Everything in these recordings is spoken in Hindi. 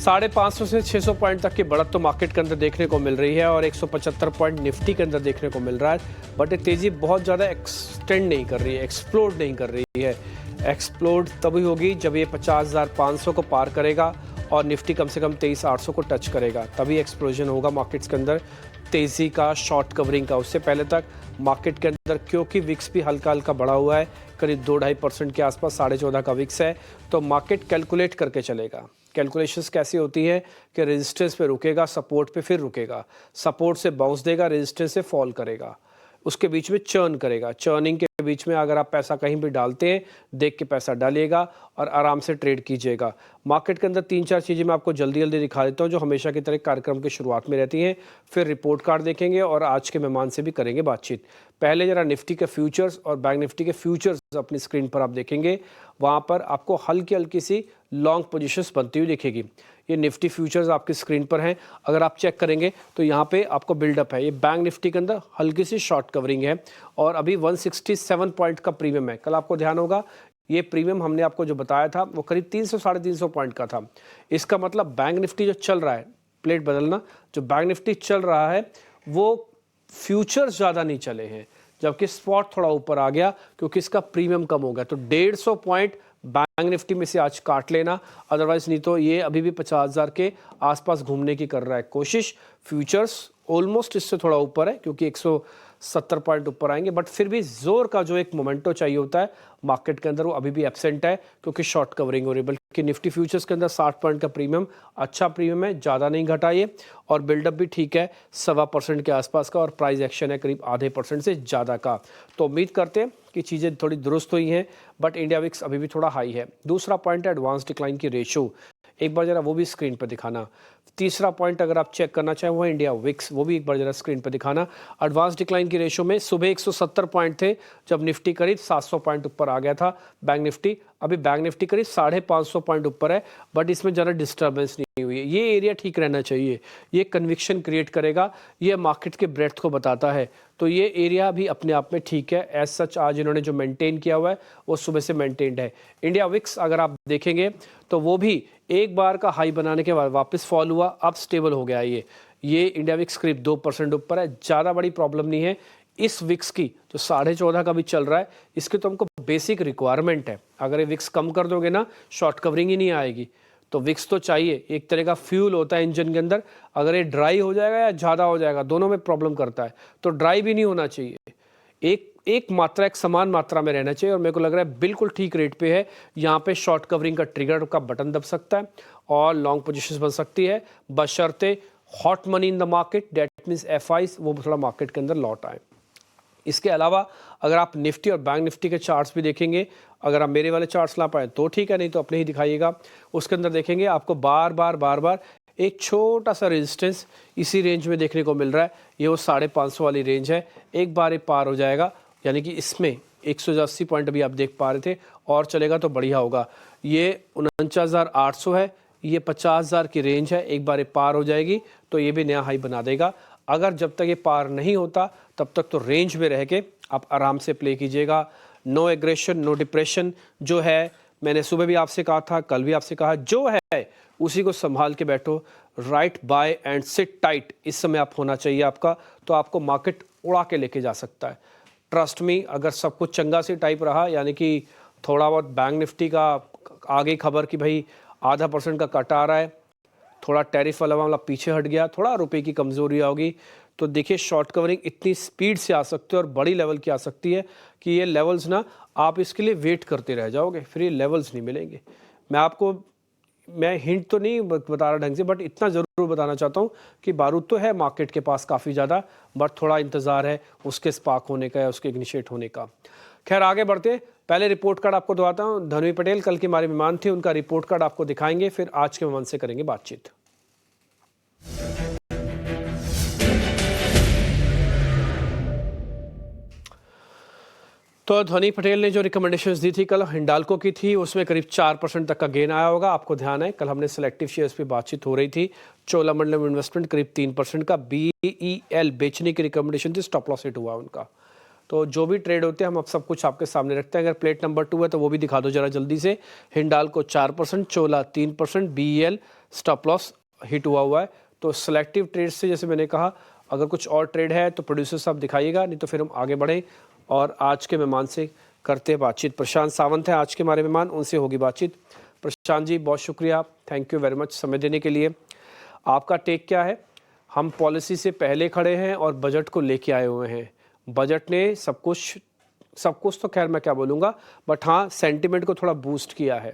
550 से 600 पॉइंट तक की बढ़त तो मार्केट के अंदर देखने को मिल रही है और 175 पॉइंट निफ्टी के अंदर देखने को मिल रहा है। बट ये तेज़ी बहुत ज़्यादा एक्सटेंड नहीं कर रही है, एक्सप्लोड नहीं कर रही है। एक्सप्लोड तभी होगी जब ये 50,500 को पार करेगा और निफ्टी कम से कम 23,800 को टच करेगा, तभी एक्सप्लोजन होगा मार्केट्स के अंदर तेज़ी का, शॉर्ट कवरिंग का। उससे पहले तक मार्केट के अंदर क्योंकि विक्स भी हल्का हल्का बढ़ा हुआ है, करीब 2-2.5% के आसपास, 14.5 का विक्स है, तो मार्केट कैलकुलेट करके चलेगा। कैलकुलेशंस कैसी होती है कि रेजिस्टेंस पे रुकेगा, सपोर्ट पे फिर रुकेगा, सपोर्ट से बाउंस देगा, रेजिस्टेंस से फॉल करेगा, उसके बीच में चर्न करेगा। चर्निंग के बीच में अगर आप पैसा कहीं भी डालते हैं, देख के पैसा डालिएगा और आराम से ट्रेड कीजिएगा। मार्केट के अंदर 3-4 चीज़ें मैं आपको जल्दी जल्दी दिखा देता हूं जो हमेशा की तरह कार्यक्रम की शुरुआत में रहती हैं। फिर रिपोर्ट कार्ड देखेंगे और आज के मेहमान से भी करेंगे बातचीत। पहले जरा निफ्टी के फ्यूचर्स और बैंक निफ्टी के फ्यूचर्स अपनी स्क्रीन पर आप देखेंगे, वहाँ पर आपको हल्की हल्की सी लॉन्ग पोजीशंस बनती हुई दिखेगी। ये निफ्टी फ्यूचर्स आपकी स्क्रीन पर हैं। अगर आप चेक करेंगे तो यहाँ पे आपको बिल्डअप है। ये बैंक निफ्टी के अंदर हल्की सी शॉर्ट कवरिंग है और अभी 167 पॉइंट का प्रीमियम है। कल आपको ध्यान होगा ये प्रीमियम हमने आपको जो बताया था वो करीब 300-350 पॉइंट का था। इसका मतलब बैंक निफ्टी जो चल रहा है, प्लेट बदलना, जो बैंक निफ्टी चल रहा है वो फ्यूचर्स ज़्यादा नहीं चले हैं, जबकि स्पॉट थोड़ा ऊपर आ गया क्योंकि इसका प्रीमियम कम हो गया। तो 150 पॉइंट बैंक निफ्टी में से आज काट लेना, अदरवाइज नहीं तो ये अभी भी 50,000 के आसपास घूमने की कर रहा है कोशिश। फ्यूचर्स ऑलमोस्ट इससे थोड़ा ऊपर है क्योंकि 170 पॉइंट ऊपर आएंगे, बट फिर भी जोर का जो एक मोमेंटो चाहिए होता है मार्केट के अंदर वो अभी भी एब्सेंट है क्योंकि शॉर्ट कवरिंग हो रही है। बल्कि निफ्टी फ्यूचर्स के अंदर 60 पॉइंट का प्रीमियम, अच्छा प्रीमियम है, ज़्यादा नहीं घटा ये, और बिल्डअप भी ठीक है 1.25% के आसपास का, और प्राइस एक्शन है करीब 0.5% से ज़्यादा का। तो उम्मीद करते हैं कि चीज़ें थोड़ी दुरुस्त हुई हैं, बट इंडिया विक्स अभी भी थोड़ा हाई है। दूसरा पॉइंट है एडवांस डिक्लाइन की रेशो, एक बार जरा वो भी स्क्रीन पर दिखाना। तीसरा पॉइंट अगर आप चेक करना चाहें वो है इंडिया विक्स, वो भी एक बार जरा स्क्रीन पर दिखाना। एडवांस डिक्लाइन की रेशो में सुबह 170 पॉइंट थे जब निफ्टी करीब 700 पॉइंट ऊपर आ गया था बैंक निफ्टी। अभी बैंक निफ्टी करीब 550 पॉइंट ऊपर है, बट इसमें ज़रा डिस्टर्बेंस नहीं हुई है। ये एरिया ठीक रहना चाहिए, ये कन्विक्शन क्रिएट करेगा, ये मार्केट के ब्रेड्थ को बताता है। तो ये एरिया भी अपने आप में ठीक है। एज सच आज इन्होंने जो मेंटेन किया हुआ है वो सुबह से मेंटेन्ड है। इंडिया विक्स अगर आप देखेंगे तो वो भी एक बार का हाई बनाने के बाद वापस फॉल हुआ, अब स्टेबल हो गया है। ये इंडिया विक्स करीब 2% ऊपर है, ज़्यादा बड़ी प्रॉब्लम नहीं है। इस विक्स की जो 14.5 का भी चल रहा है, इसकी तो हमको बेसिक रिक्वायरमेंट है। अगर ये विक्स कम कर दोगे ना, शॉर्ट कवरिंग ही नहीं आएगी। तो विक्स तो चाहिए, एक तरह का फ्यूल होता है इंजन के अंदर। अगर ये ड्राई हो जाएगा या ज़्यादा हो जाएगा, दोनों में प्रॉब्लम करता है। तो ड्राई भी नहीं होना चाहिए, एक मात्रा, एक समान मात्रा में रहना चाहिए। और मेरे को लग रहा है बिल्कुल ठीक रेट पे है। यहाँ पे शॉर्ट कवरिंग का ट्रिगर का बटन दब सकता है और लॉन्ग पोजीशंस बन सकती है, बशर्ते hot money in the market, that means FIIs वो थोड़ा मार्केट के अंदर लौट आए। इसके अलावा अगर आप निफ्टी और बैंक निफ्टी के चार्ट्स भी देखेंगे, अगर आप मेरे वाले चार्ट्स ला पाए तो ठीक है, नहीं तो अपने ही दिखाइएगा। उसके अंदर देखेंगे आपको बार बार एक छोटा सा रेजिस्टेंस इसी रेंज में देखने को मिल रहा है। ये वो 550 वाली रेंज है। एक बार ये पार हो जाएगा, यानी कि इसमें 180 पॉइंट अभी आप देख पा रहे थे, और चलेगा तो बढ़िया होगा। ये 49,800 है, ये 50,000 की रेंज है। एक बार ये पार हो जाएगी तो ये भी नया हाई बना देगा। अगर जब तक ये पार नहीं होता तब तक तो रेंज में रह के आप आराम से प्ले कीजिएगा। नो एग्रेशन, नो डिप्रेशन जो है, मैंने सुबह भी आपसे कहा था, कल भी आपसे कहा, जो है उसी को संभाल के बैठो। Right by and sit tight इस समय आप होना चाहिए आपका, तो आपको मार्केट उड़ा के लेके जा सकता है। ट्रस्ट मी, अगर सब कुछ चंगा सी टाइप रहा, यानी कि थोड़ा बहुत बैंक निफ्टी का आगे खबर कि भाई 0.5% का कट आ रहा है, थोड़ा टैरिफ वाला मामला पीछे हट गया, थोड़ा रुपए की कमजोरी होगी, तो देखिए शॉर्ट कवरिंग इतनी स्पीड से आ सकती है और बड़ी लेवल की आ सकती है कि ये लेवल्स ना आप इसके लिए वेट करते रह जाओगे, फिर ये लेवल्स नहीं मिलेंगे। मैं हिंट तो नहीं बता रहा ढंग से, बट इतना ज़रूर बताना चाहता हूँ कि बारूद तो है मार्केट के पास काफ़ी ज़्यादा, बट थोड़ा इंतज़ार है उसके स्पार्क होने का या उसके इग्निशिएट होने का। खैर आगे बढ़ते, पहले रिपोर्ट कार्ड आपको दिखाता हूँ। धनवी पटेल कल के हमारे मेहमान थे, उनका रिपोर्ट कार्ड आपको दिखाएंगे, फिर आज के मेहमान से करेंगे बातचीत। तो धनी पटेल ने जो रिकमेंडेशंस दी थी कल, हिंडाल्को की थी, उसमें करीब 4% तक का गेन आया होगा। आपको ध्यान है कल हमने सेलेक्टिव शेयर्स पे बातचीत हो रही थी। चोलामंडलम इन्वेस्टमेंट करीब 3% का, BEL बेचने की रिकमेंडेशन थी, स्टॉप लॉस हिट हुआ उनका। तो जो भी ट्रेड होते हैं हम अब सब कुछ आपके सामने रखते हैं। अगर प्लेट नंबर 2 है तो वो भी दिखा दो जरा जल्दी से। हिंडाल्को 4%, चोला 3%, BEL स्टॉप लॉस हिट हुआ है। तो सेलेक्टिव ट्रेड से, जैसे मैंने कहा, अगर कुछ और ट्रेड है तो प्रोड्यूसर साहब दिखाइएगा, नहीं तो फिर हम आगे बढ़ें और आज के मेहमान से करते हैं बातचीत। प्रशांत सावंत हैं आज के हमारे मेहमान, उनसे होगी बातचीत। प्रशांत जी, बहुत शुक्रिया, थैंक यू वेरी मच समय देने के लिए। आपका टेक क्या है? हम पॉलिसी से पहले खड़े हैं और बजट को लेके आए हुए हैं। बजट ने सब कुछ तो खैर मैं क्या बोलूँगा, बट हाँ, सेंटिमेंट को थोड़ा बूस्ट किया है।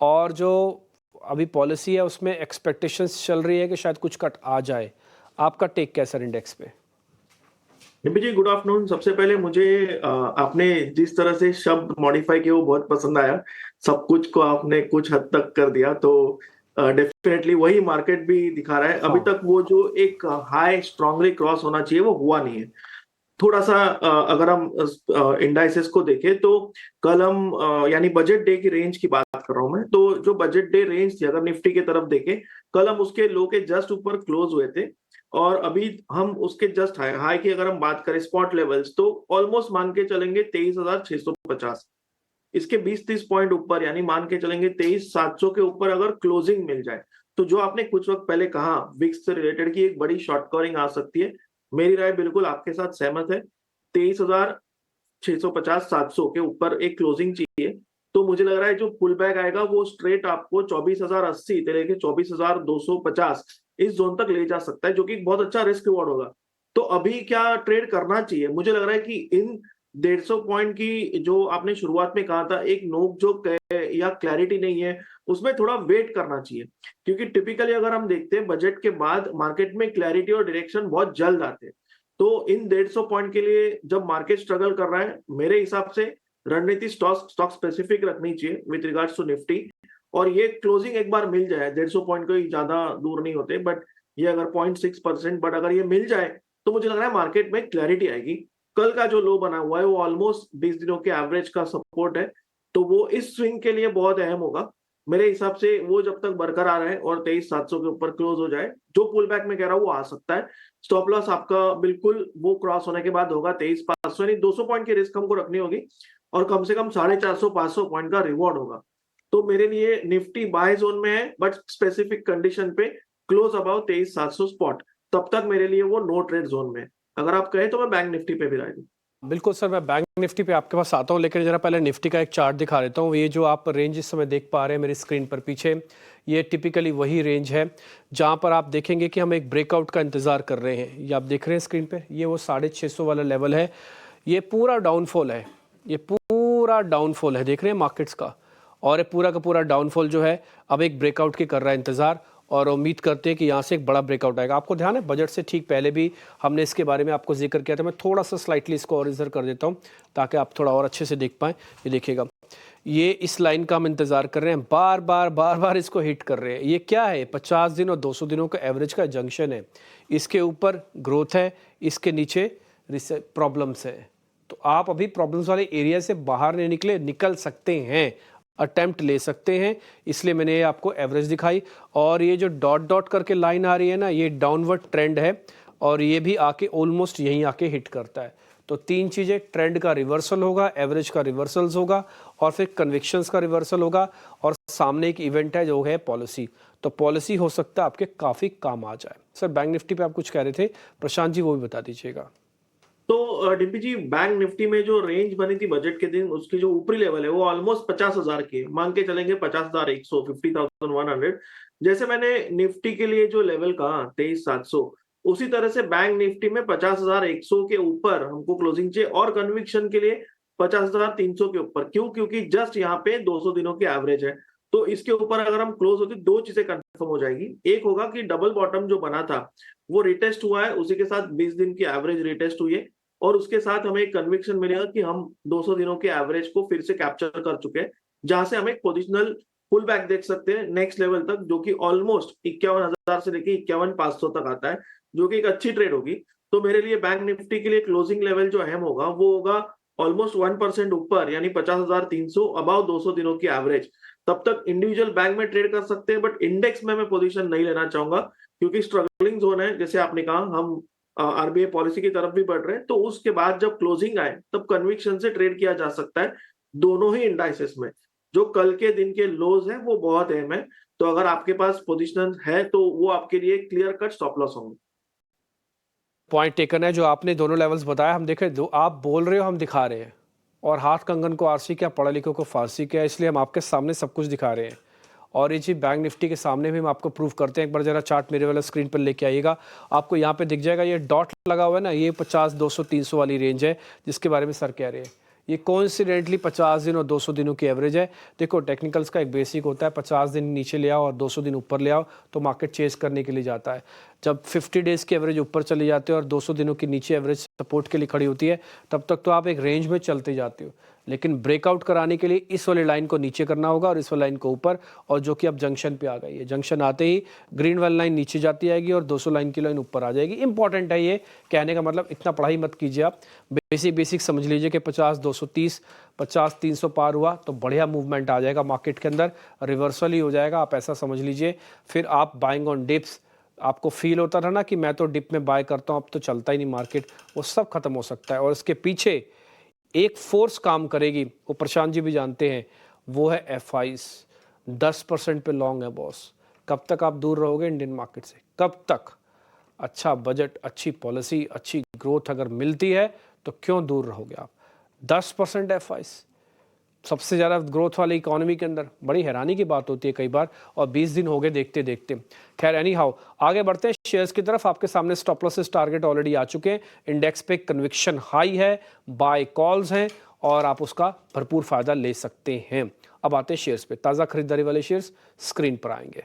और जो अभी पॉलिसी है उसमें एक्सपेक्टेशंस चल रही है कि शायद कुछ कट आ जाए। आपका टेक कैसा इंडेक्स पे? निपी जी, गुड आफ्टरनून। सबसे पहले मुझे आपने जिस तरह से शब्द मॉडिफाई किए वो बहुत पसंद आया। सब कुछ को आपने कुछ हद तक कर दिया, तो डेफिनेटली वही मार्केट भी दिखा रहा है। अभी हाँ। तक वो जो एक हाई स्ट्रांगली क्रॉस होना चाहिए वो हुआ नहीं है। थोड़ा सा अगर हम इंडाइसेस को देखें तो कल हम यानी बजट डे की रेंज की बात कर रहा हूं मैं, तो जो बजट डे रेंज थी अगर निफ्टी की तरफ देखें, कल हम उसके लो के जस्ट ऊपर क्लोज हुए थे। और अभी हम उसके जस्ट हाई की अगर हम बात करें स्पॉट लेवल्स, तो ऑलमोस्ट मान के चलेंगे 23,650। इसके 20-30 पॉइंट ऊपर यानी मान के चलेंगे 23,700 के ऊपर अगर क्लोजिंग मिल जाए, तो जो आपने कुछ वक्त पहले कहा विक्स से रिलेटेड की एक बड़ी शॉर्ट कवरिंग आ सकती है, मेरी राय बिल्कुल आपके साथ सहमत है। 23,650-700 के ऊपर एक क्लोजिंग चाहिए। तो मुझे लग रहा है जो पुल बैक आएगा वो स्ट्रेट आपको 24,080 से लेके 24,250 इस जोन तक ले जा सकता है, जो कि बहुत अच्छा रिस्क रिवॉर्ड होगा। तो अभी क्या ट्रेड करना चाहिए? मुझे लग रहा है कि इन 150 पॉइंट की जो आपने शुरुआत में कहा था एक नोक जोक है या क्लैरिटी नहीं है, उसमें थोड़ा वेट करना चाहिए। क्योंकि टिपिकली अगर हम देखते हैं बजट के बाद मार्केट में क्लैरिटी और डायरेक्शन बहुत जल्द आते हैं। तो इन 150 पॉइंट के लिए जब मार्केट स्ट्रगल कर रहा है, मेरे हिसाब से रणनीति स्टॉक स्पेसिफिक रखनी चाहिए विद रिगार्ड्स टू निफ्टी। और ये क्लोजिंग एक बार मिल जाए, 150 पॉइंट कोई ज्यादा दूर नहीं होते, बट ये अगर 0.6%, बट अगर ये मिल जाए तो मुझे लग रहा है मार्केट में क्लैरिटी आएगी। कल का जो लो बना हुआ है वो ऑलमोस्ट 20 दिनों के एवरेज का सपोर्ट है, तो वो इस स्विंग के लिए बहुत अहम होगा। मेरे हिसाब से वो जब तक बरकरार है और 23,700 के ऊपर क्लोज हो जाए, जो पुल बैक में कह रहा हूँ वो आ सकता है। स्टॉप लॉस आपका बिल्कुल वो क्रॉस होने के बाद होगा 23,500, यानी 200 पॉइंट की रिस्क हमको रखनी होगी और कम से कम 450-500 पॉइंट का रिवॉर्ड होगा। तो मेरे लिए निफ्टी बाय जोन में है, बट स्पेसिफिक कंडीशन पे क्लोज अबाउ 23,700 स्पॉट, तब तक मेरे लिए वो नो ट्रेड जोन में। अगर आप कहें तो मैं बैंक निफ्टी पे भी राय दूं। बिल्कुल सर, मैं बैंक निफ्टी पे आपके पास आता हूँ, लेकिन जरा पहले निफ्टी का एक चार्ट दिखा देता हूँ। ये जो आप रेंज इस समय देख पा रहे हैं मेरी स्क्रीन पर पीछे, ये टिपिकली वही रेंज है जहाँ पर आप देखेंगे कि हम एक ब्रेकआउट का इंतज़ार कर रहे हैं। ये आप देख रहे हैं स्क्रीन पे, ये वो 650 वाला लेवल है। ये पूरा डाउनफॉल है, ये पूरा डाउनफॉल है, देख रहे हैं मार्केट्स का। और ये पूरा का पूरा डाउनफॉल जो है अब एक ब्रेकआउट की कर रहा है इंतज़ार, और उम्मीद करते हैं कि यहाँ से एक बड़ा ब्रेकआउट आएगा। आपको ध्यान है बजट से ठीक पहले भी हमने इसके बारे में आपको जिक्र किया था। मैं थोड़ा सा स्लाइटली इसको और इधर कर देता हूँ ताकि आप थोड़ा और अच्छे से देख पाएँ। ये देखिएगा, ये इस लाइन का हम इंतज़ार कर रहे हैं, बार बार इसको हिट कर रहे हैं। ये क्या है? 50 दिन और 200 दिनों का एवरेज का जंक्शन है। इसके ऊपर ग्रोथ है, इसके नीचे प्रॉब्लम्स है। तो आप अभी प्रॉब्लम्स वाले एरिया से बाहर नहीं निकले, निकल सकते हैं, अटेम्प्ट ले सकते हैं। इसलिए मैंने आपको एवरेज दिखाई। और ये जो डॉट डॉट करके लाइन आ रही है ना, ये डाउनवर्ड ट्रेंड है और ये भी आके ऑलमोस्ट यहीं आके हिट करता है। तो तीन चीज़ें, ट्रेंड का रिवर्सल होगा, एवरेज का रिवर्सल्स होगा और फिर कन्विक्शंस का रिवर्सल होगा, और सामने एक इवेंट है जो है पॉलिसी। तो पॉलिसी हो सकता है आपके काफ़ी काम आ जाए। सर बैंक निफ्टी पे आप कुछ कह रहे थे, प्रशांत जी वो भी बता दीजिएगा। तो डिम्पी जी, बैंक निफ्टी में जो रेंज बनी थी बजट के दिन, उसकी जो ऊपरी लेवल है वो ऑलमोस्ट 50,000 की है। मान के चलेंगे 50,100, 50,100। जैसे मैंने निफ्टी के लिए जो लेवल कहा 23,700, उसी तरह से बैंक निफ्टी में 50,100 के ऊपर हमको क्लोजिंग चाहिए, और कन्विक्शन के लिए 50,300 के ऊपर। क्यों? क्योंकि जस्ट यहाँ पे 200 दिनों की एवरेज है। तो इसके ऊपर अगर हम क्लोज होते, दो चीजें कंफर्म हो जाएगी। एक होगा कि डबल बॉटम जो बना था वो रिटेस्ट हुआ है, उसी के साथ 20 दिन की एवरेज रिटेस्ट हुई है, और उसके साथ हमें एक कन्विक्शन मिलेगा कि हम 200 दिनों के एवरेज को फिर से कैप्चर कर चुके हैं, जहां से हम एक पोजिशनल पुल बैक देख सकते हैं नेक्स्ट लेवल तक, जो कि ऑलमोस्ट 51,000 से लेके 51,500 तक आता है, जो कि एक अच्छी ट्रेड होगी। तो मेरे लिए बैंक निफ्टी के लिए क्लोजिंग लेवल जो अहम होगा वो होगा ऑलमोस्ट 1% ऊपर, यानी 50,300 अबाउ 200 दिनों की एवरेज। तब तक इंडिविजुअल बैंक में ट्रेड कर सकते हैं, बट इंडेक्स में मैं पोजीशन नहीं लेना चाहूंगा, क्योंकि स्ट्रगलिंग जोन है। जैसे आपने कहा, हम आरबीआई पॉलिसी की तरफ भी बढ़ रहे हैं, तो उसके बाद जब क्लोजिंग आए तब कन्विक्शन से ट्रेड किया जा सकता है दोनों ही इंडाइसेस में। जो कल के दिन के लोज हैं वो बहुत अहम है। तो अगर आपके पास पोजीशन है तो वो आपके लिए क्लियर कट स्टॉप लॉस होंगे। पॉइंट टेकन है। जो आपने दोनों लेवल्स बताया, हम देखें, जो आप बोल रहे हो हम दिखा रहे हैं, और हाथ कंगन को आरसी क्या, पढ़ा लिखो को फारसी क्या, इसलिए हम आपके सामने सब कुछ दिखा रहे हैं। और ये चीज़ बैंक निफ्टी के सामने भी हम आपको प्रूव करते हैं। एक बार जरा चार्ट मेरे वाला स्क्रीन पर लेके आइएगा, आपको यहाँ पे दिख जाएगा ये डॉट लगा हुआ है ना, ये 50, 200, 300 वाली रेंज है जिसके बारे में सर कह रहे हैं। ये कोइंसिडेंटली 50 दिन और 200 दिनों की एवरेज है। देखो, टेक्निकल्स का एक बेसिक होता है, 50 दिन नीचे ले आओ और 200 दिन ऊपर ले आओ तो मार्केट चेस करने के लिए जाता है। जब 50 डेज़ की एवरेज ऊपर चले जाते हो और 200 दिनों की नीचे एवरेज सपोर्ट के लिए खड़ी होती है, तब तक तो आप एक रेंज में चलते जाते हो। लेकिन ब्रेकआउट कराने के लिए इस वाली लाइन को नीचे करना होगा और इस वाली लाइन को ऊपर, और जो कि अब जंक्शन पे आ गई है। जंक्शन आते ही ग्रीन वाली लाइन नीचे जाती आएगी और 200 लाइन की लाइन ऊपर आ जाएगी। इंपॉर्टेंट है ये, कहने का मतलब इतना पढ़ाई मत कीजिए आप, बेसिक समझ लीजिए कि 50 230 50 300 पार हुआ तो बढ़िया मूवमेंट आ जाएगा मार्केट के अंदर, रिवर्सल ही हो जाएगा, आप ऐसा समझ लीजिए। फिर आप बाइंग ऑन डिप्स, आपको फील होता था ना कि मैं तो डिप में बाय करता हूँ, अब तो चलता ही नहीं मार्केट, वो सब खत्म हो सकता है। और इसके पीछे एक फोर्स काम करेगी, वो प्रशांत जी भी जानते हैं, वो है FIs। 10% पे लॉन्ग है बॉस। कब तक आप दूर रहोगे इंडियन मार्केट से, कब तक? अच्छा बजट, अच्छी पॉलिसी, अच्छी ग्रोथ अगर मिलती है तो क्यों दूर रहोगे आप? 10% FIs, सबसे ज़्यादा ग्रोथ वाली इकोनॉमी के अंदर, बड़ी हैरानी की बात होती है कई बार। और 20 दिन हो गए देखते देखते। खैर, एनी हाउ, आगे बढ़ते हैं शेयर्स की तरफ। आपके सामने स्टॉप लॉसेस टारगेट ऑलरेडी आ चुके हैं। इंडेक्स पे कन्विक्शन हाई है, बाय कॉल्स हैं और आप उसका भरपूर फायदा ले सकते हैं। अब आते हैं शेयर्स पे। ताज़ा खरीदारी वाले शेयर्स स्क्रीन पर आएंगे।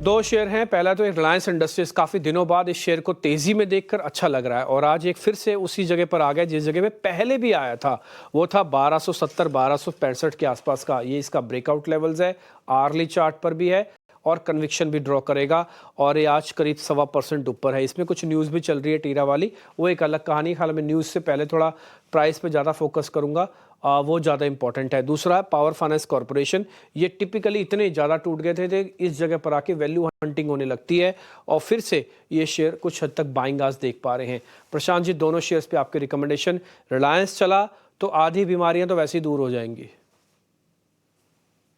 दो शेयर हैं। पहला तो एक रिलायंस इंडस्ट्रीज, काफ़ी दिनों बाद इस शेयर को तेज़ी में देखकर अच्छा लग रहा है और आज एक फिर से उसी जगह पर आ गया जिस जगह में पहले भी आया था। वो था 1270 1265 के आसपास का। ये इसका ब्रेकआउट लेवल्स है, आर्ली चार्ट पर भी है और कन्विक्शन भी ड्रॉ करेगा। और ये आज करीब 1.25% ऊपर है। इसमें कुछ न्यूज़ भी चल रही है टीरा वाली, वो एक अलग कहानी। हालांकि मैं न्यूज़ से पहले थोड़ा प्राइस पे ज़्यादा फोकस करूंगा, वो ज़्यादा इंपॉर्टेंट है। दूसरा है पावर फाइनेंस कॉर्पोरेशन। ये टिपिकली इतने ज़्यादा टूट गए थे इस जगह पर आके वैल्यू हंटिंग होने लगती है और फिर से ये शेयर कुछ हद तक बाइंग आज देख पा रहे हैं। प्रशांत जी, दोनों शेयर्स पे आपके रिकमेंडेशन। रिलायंस चला तो आधी बीमारियां तो वैसे ही दूर हो जाएंगी।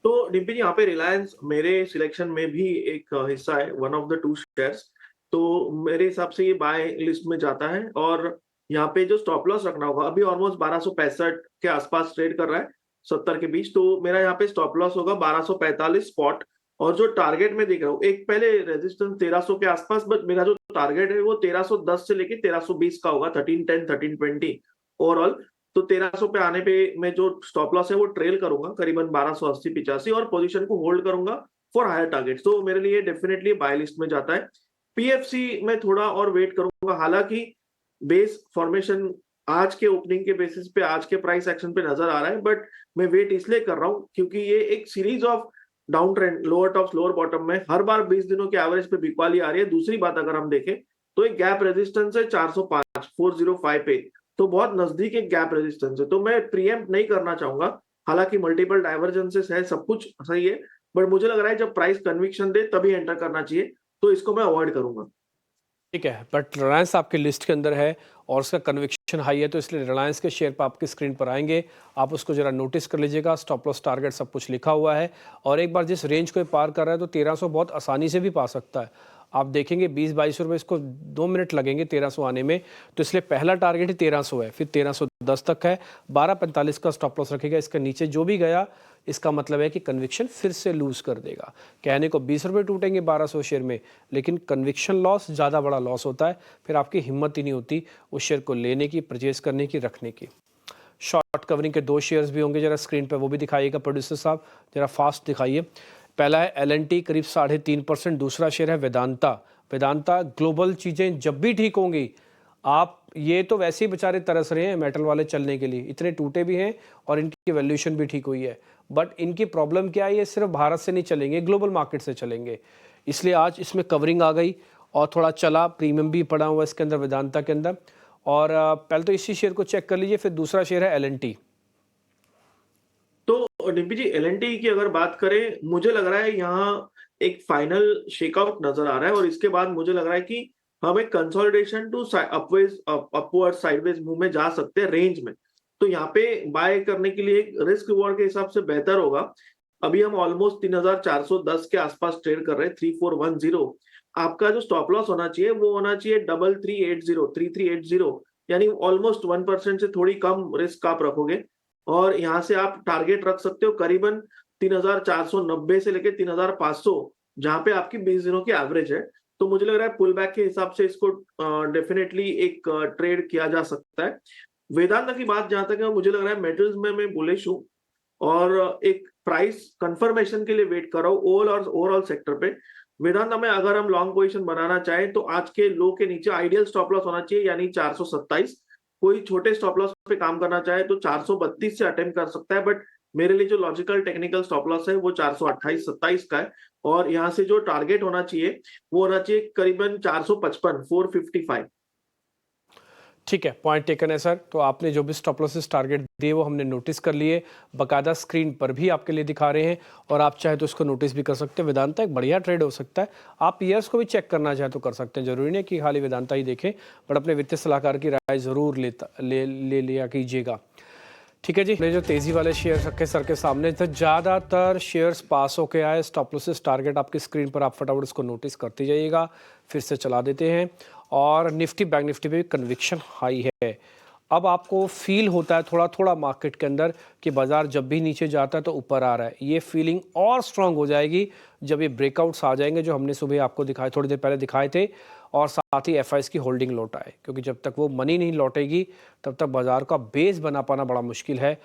तो डिम्पी जी, यहाँ पे रिलायंस मेरे सिलेक्शन में भी एक हिस्सा है, one of the two shares. तो मेरे हिसाब से ये बाय लिस्ट में जाता है और यहाँ पे जो स्टॉप लॉस रखना होगा, अभी ऑलमोस्ट 1265 के आसपास ट्रेड कर रहा है, 70 के बीच। तो मेरा यहाँ पे स्टॉप लॉस होगा 1245 स्पॉट। और जो टारगेट में देख रहा हूँ, एक पहले रेजिस्टेंस 1300 के आसपास, बट मेरा जो टारगेट है वो 1310 से लेके 1320 का होगा, 1310 1320 ओवरऑल। तो 1300 पे आने पे मैं जो स्टॉप लॉस है वो ट्रेल करूंगा करीबन 1280 85 और पोजीशन को होल्ड करूंगा फॉर हायर टारगेट्स। तो मेरे लिए डेफिनेटली बाय लिस्ट में जाता है। PFC में थोड़ा और वेट करूंगा, हालांकि बेस फॉर्मेशन आज के ओपनिंग के बेसिस पे, आज के प्राइस एक्शन पे नजर आ रहा है, बट मैं वेट इसलिए कर रहा हूँ क्योंकि ये एक series of down trend, lower top lower bottom में हर बार 20 दिनों के एवरेज पे बिकवाली आ रही है। दूसरी बात अगर हम देखें तो एक गैप रेजिस्टेंस है 405 405 पे, तो बहुत नजदीक एक गैप रेजिस्टेंस है। तो मैं प्रीएम्प्ट नहीं करना चाहूंगा, हालांकि मल्टीपल डाइवर्जेंसेस है, सब कुछ सही है, बट मुझे लग रहा है जब प्राइस कन्विक्शन दे तभी एंटर करना चाहिए, तो इसको मैं अवॉइड करूंगा। ठीक है, बट रिलायंस आपकी लिस्ट के अंदर है और उसका कन्विक्शन हाई है, तो इसलिए रिलायंस के शेयर पर आपकी स्क्रीन पर आएंगे। आप उसको जरा नोटिस कर लीजिएगा, स्टॉप लॉस टारगेट सब कुछ लिखा हुआ है। और एक बार जिस रेंज को पार कर रहा है तो 1300 बहुत आसानी से भी पा सकता है। आप देखेंगे 20-22 रुपये, इसको 2 मिनट लगेंगे 1300 आने में, तो इसलिए पहला टारगेट ही 1300 है, फिर 1310 तक है। 1245 का स्टॉप लॉस रखेगा। इसके नीचे जो भी गया, इसका मतलब है कि कन्विक्शन फिर से लूज कर देगा। कहने को 20 रुपये टूटेंगे 1200 शेयर में, लेकिन कन्विक्शन लॉस ज़्यादा बड़ा लॉस होता है। फिर आपकी हिम्मत ही नहीं होती उस शेयर को लेने की, परचेज करने की, रखने की। शॉर्ट कवरिंग के 2 शेयर्स भी होंगे, जरा स्क्रीन पे वो भी दिखाइएगा प्रोड्यूसर साहब, जरा फास्ट दिखाइए। पहला है L&T, करीब 3.5%। दूसरा शेयर है वेदांता। वेदांता ग्लोबल चीज़ें जब भी ठीक होंगी, आप ये तो वैसे ही बेचारे तरस रहे हैं मेटल वाले चलने के लिए, इतने टूटे भी हैं और इनकी वैल्यूएशन भी ठीक हुई है। बट इनकी प्रॉब्लम क्या है, ये सिर्फ भारत से नहीं चलेंगे, ग्लोबल मार्केट से चलेंगे। इसलिए आज इसमें कवरिंग आ गई और थोड़ा चला, प्रीमियम भी पड़ा हुआ इसके अंदर वेदांता के अंदर। और पहले तो इसी शेयर को चेक कर लीजिए, फिर दूसरा शेयर है L&T। तो डिम्पी जी, L&T की अगर बात करें, मुझे लग रहा है यहाँ एक फाइनल शेकआउट नजर आ रहा है और इसके बाद मुझे लग रहा है कि हम एक consolidation to upward sideways move में जा सकते हैं रेंज में। तो यहाँ पे बाय करने के लिए रिस्क रिवॉर्ड के हिसाब से बेहतर होगा। अभी हम ऑलमोस्ट 3410 के आसपास ट्रेड कर रहे हैं, 3410। आपका जो स्टॉप लॉस होना चाहिए वो होना चाहिए 3380 यानी ऑलमोस्ट 1% से थोड़ी कम रिस्क आप रखोगे, और यहाँ से आप टारगेट रख सकते हो करीबन 3490 से लेके 3500, जहां पे आपकी 20 दिनों की एवरेज है। तो मुझे लग रहा है पुल बैक के हिसाब से इसको डेफिनेटली एक ट्रेड किया जा सकता है। वेदांता की बात जहां तक है, मुझे लग रहा है मेटल्स में मैं बुलिश हूँ और एक प्राइस कंफर्मेशन के लिए वेट कर रहा हूँ ओवरऑल सेक्टर पे। वेदांता में अगर हम लॉन्ग पोजीशन बनाना चाहें तो आज के लो के नीचे आइडियल स्टॉप लॉस होना चाहिए, यानी 427। कोई छोटे स्टॉप लॉस पे काम करना चाहे तो 432 से अटेम्प्ट कर सकता है, बट मेरे लिए जो लॉजिकल टेक्निकल स्टॉप लॉस है वो 428-27 का है, और यहाँ से जो टारगेट होना चाहिए वो होना चाहिए करीबन 455 ठीक है, पॉइंट टेकन है सर। तो आपने जो भी स्टॉप लॉसेस टारगेट दिए वो हमने नोटिस कर लिए, बकायदा स्क्रीन पर भी आपके लिए दिखा रहे हैं, और आप चाहे तो इसको नोटिस भी कर सकते हैं। वेदांता एक बढ़िया ट्रेड हो सकता है। आप ईयर्स को भी चेक करना चाहे तो कर सकते हैं, जरूरी नहीं कि खाली वेदांता ही देखें, बट अपने वित्तीय सलाहकार की राय जरूर ले लिया कीजिएगा। ठीक है जी, जो तेजी वाले शेयर रखे सर के सामने, तो ज़्यादातर शेयर्स पास होके आए। स्टॉप लॉसेस टारगेट आपकी स्क्रीन पर, आप फटाफट उसको नोटिस करते जाइएगा। फिर से चला देते हैं, और निफ्टी बैंक निफ्टी पे भी कन्विक्शन हाई है। अब आपको फील होता है थोड़ा थोड़ा मार्केट के अंदर कि बाजार जब भी नीचे जाता है तो ऊपर आ रहा है। ये फीलिंग और स्ट्रांग हो जाएगी जब ये ब्रेकआउट्स आ जाएंगे जो हमने सुबह आपको दिखाए, थोड़ी देर पहले दिखाए थे, और साथ ही एफआईएस की होल्डिंग लौट आए, क्योंकि जब तक वो मनी नहीं लौटेगी तब तक बाजार का बेस बना पाना बड़ा मुश्किल है।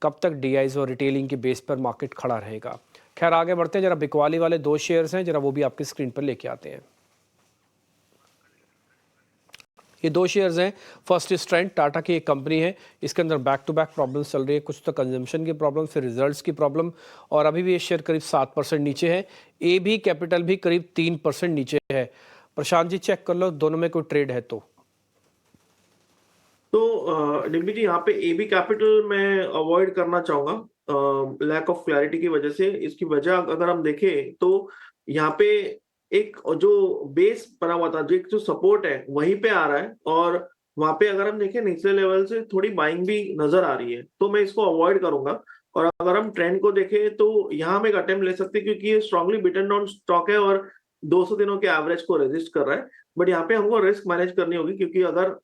कब तक डीआईज और रिटेलिंग के बेस पर मार्केट खड़ा रहेगा। खैर आगे बढ़ते हैं, जरा बिकवाली वाले 2 शेयर्स हैं, जरा वो भी आपकी स्क्रीन पर लेके आते हैं। ये 2 शेयर्स हैं। फर्स्ट इज ट्रेंड, टाटा की एक कंपनी है, इसके अंदर बैक टू बैक प्रॉब्लम्स चल रही है, कुछ तो कंजम्पशन की प्रॉब्लम, फिर रिजल्ट्स की प्रॉब्लम, और अभी भी ये शेयर करीब 7% नीचे है। ए भी कैपिटल भी करीब 3% नीचे है। प्रशांत जी चेक कर लो दोनों में कोई ट्रेड है तो डिम्पी जी, यहाँ पे एबी कैपिटल मैं अवॉइड करना चाहूंगा लैक ऑफ क्लैरिटी की वजह से। इसकी वजह अगर हम देखें तो यहाँ पे एक जो बेस बना हुआ था, जो सपोर्ट है वहीं पे आ रहा है, और वहां पे अगर हम देखें निचले लेवल से थोड़ी बाइंग भी नजर आ रही है, तो मैं इसको अवॉइड करूंगा। और अगर हम ट्रेंड को देखें तो यहाँ हम एक अटेम्प्ट ले सकते हैं, क्योंकि ये स्ट्रांगली बिटन डाउन स्टॉक है और 200 दिनों के एवरेज को रेजिस्ट कर रहा है। बट यहाँ पे हमको रिस्क मैनेज करनी होगी, क्योंकि अगर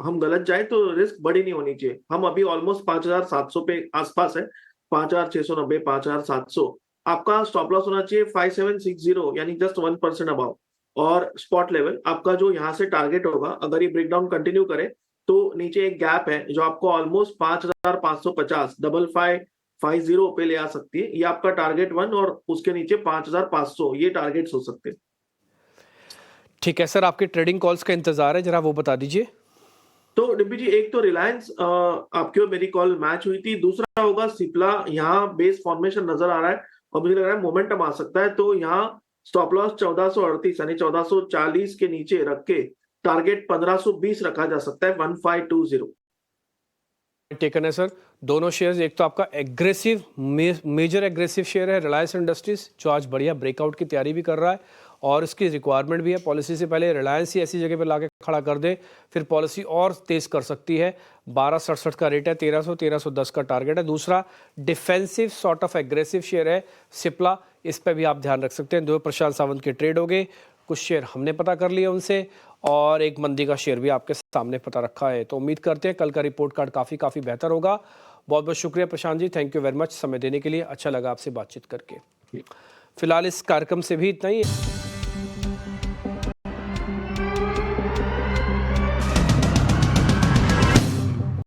हम गलत जाए तो रिस्क बड़ी नहीं होनी चाहिए। हम अभी ऑलमोस्ट 5700 पे आसपास है, 5690 5700। आपका स्टॉप लॉस होना चाहिए 5760, यानी जस्ट 1% अबाव। और स्पॉट लेवल आपका जो यहाँ से टारगेट होगा, अगर ये ब्रेकडाउन कंटिन्यू करे तो नीचे एक गैप है जो आपको ऑलमोस्ट 5550 5550 पे ले आ सकती है। ये आपका टारगेट 1, और उसके नीचे 5500, ये टारगेट्स हो सकते हैं। ठीक है सर, आपके ट्रेडिंग कॉल्स का इंतजार है, जरा वो बता दीजिए। तो डिम्पी जी, एक तो रिलायंस आपकी और मेरी कॉल मैच हुई थी, दूसरा होगा सिप्ला। यहाँ बेस फॉर्मेशन नजर आ रहा है और मुझे लग रहा है मोमेंटम आ सकता है, तो यहाँ स्टॉप लॉस 1438 यानी 1440 के नीचे रख के टारगेट 1520 रखा जा सकता है, 1520। टेकन है सर। दोनों शेयर्स, एक तो आपका एग्रेसिव मेजर एग्रेसिव शेयर है रिलायंस इंडस्ट्रीज, जो आज बढ़िया ब्रेकआउट की तैयारी भी कर रहा है, और इसकी रिक्वायरमेंट भी है। पॉलिसी से पहले रिलायंस ही ऐसी जगह पर लाके खड़ा कर दे, फिर पॉलिसी और तेज कर सकती है। 1267 का रेट है, 1310 का टारगेट है। दूसरा defensive sort of aggressive share है सिप्ला, इस पर भी आप ध्यान रख सकते हैं। 2 प्रशांत सावंत के ट्रेड हो गए, कुछ शेयर हमने पता कर लिए उनसे, और एक मंदी का शेयर भी आपके सामने पता रखा है। तो उम्मीद करते हैं कल का रिपोर्ट कार्ड काफ़ी बेहतर होगा। बहुत बहुत शुक्रिया Prashant ji, thank you very much समय देने के लिए। अच्छा लगा आपसे बातचीत करके। फिलहाल इस कार्यक्रम से भी इतना ही।